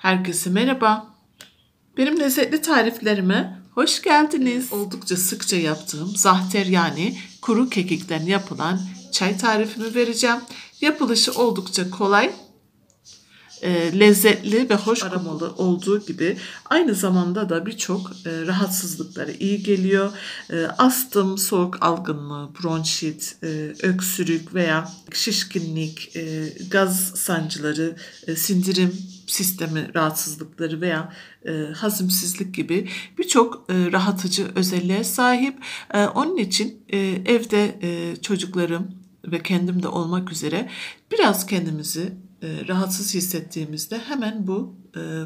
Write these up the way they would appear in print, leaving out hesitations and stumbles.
Herkese merhaba. Benim lezzetli tariflerime hoş geldiniz. Oldukça sıkça yaptığım zahter yani kuru kekikten yapılan çay tarifimi vereceğim. Yapılışı oldukça kolay, lezzetli ve hoş aromalı olduğu gibi aynı zamanda da birçok rahatsızlıklara iyi geliyor. Astım, soğuk algınlığı, bronşit, öksürük veya şişkinlik, gaz sancıları, sindirim sistemi rahatsızlıkları veya hazımsızlık gibi birçok rahatıcı özelliğe sahip. Onun için evde çocuklarım ve kendim de olmak üzere biraz kendimizi rahatsız hissettiğimizde hemen bu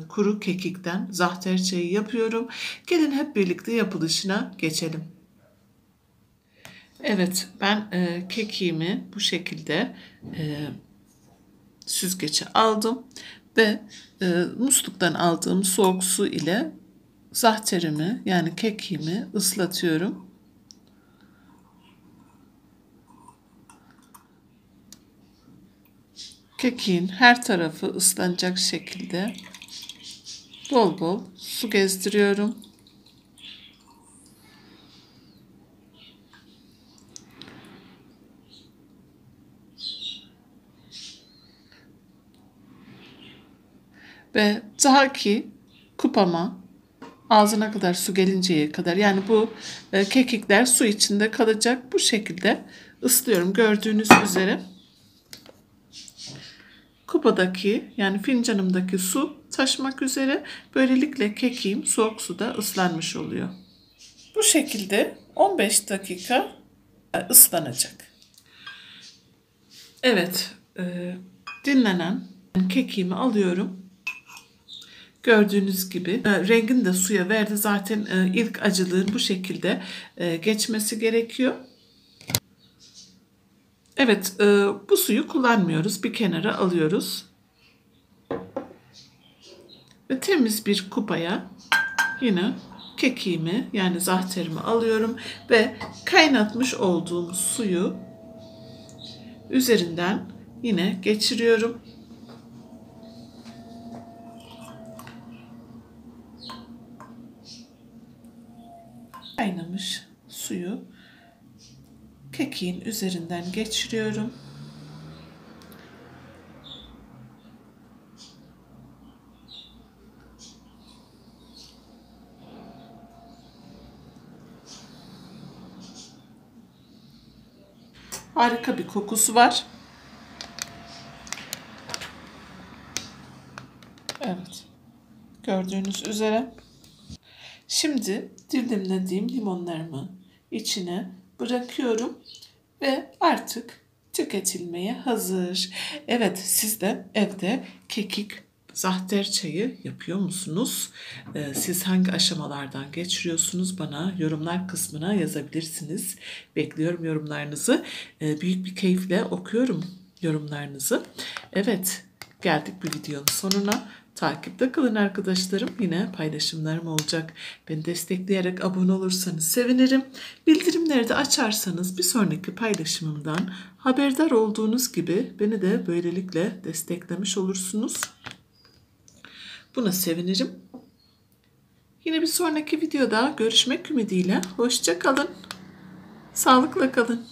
kuru kekikten zahter çayı yapıyorum. Gelin hep birlikte yapılışına geçelim. Evet, ben kekiğimi bu şekilde süzgece aldım ve musluktan aldığım soğuk su ile zahterimi yani kekiğimi ıslatıyorum. Kekiğin her tarafı ıslanacak şekilde bol bol su gezdiriyorum. Ve ta ki kupama ağzına kadar su gelinceye kadar yani bu kekikler su içinde kalacak bu şekilde ıslıyorum gördüğünüz üzere. Kupadaki yani fincanımdaki su taşmak üzere böylelikle kekiğim soğuk suda ıslanmış oluyor. Bu şekilde 15 dakika ıslanacak. Evet, dinlenen kekiğimi alıyorum. Gördüğünüz gibi rengini de suya verdi. Zaten ilk acılığın bu şekilde geçmesi gerekiyor. Evet, bu suyu kullanmıyoruz. Bir kenara alıyoruz. Ve temiz bir kupaya yine kekiğimi yani zahterimi alıyorum ve kaynatmış olduğum suyu üzerinden yine geçiriyorum. Kaynamış suyu kekiğin üzerinden geçiriyorum. Harika bir kokusu var. Evet. Gördüğünüz üzere. Şimdi dilimlediğim limonlarımı içine bırakıyorum ve artık tüketilmeye hazır. Evet, siz de evde kekik zahter çayı yapıyor musunuz? Siz hangi aşamalardan geçiriyorsunuz? Bana yorumlar kısmına yazabilirsiniz. Bekliyorum yorumlarınızı. Büyük bir keyifle okuyorum yorumlarınızı. Evet, geldik bir videonun sonuna. Takipte kalın arkadaşlarım. Yine paylaşımlarım olacak. Beni destekleyerek abone olursanız sevinirim. Bildirimleri de açarsanız bir sonraki paylaşımımdan haberdar olduğunuz gibi beni de böylelikle desteklemiş olursunuz. Buna sevinirim. Yine bir sonraki videoda görüşmek ümidiyle. Hoşça kalın. Sağlıkla kalın.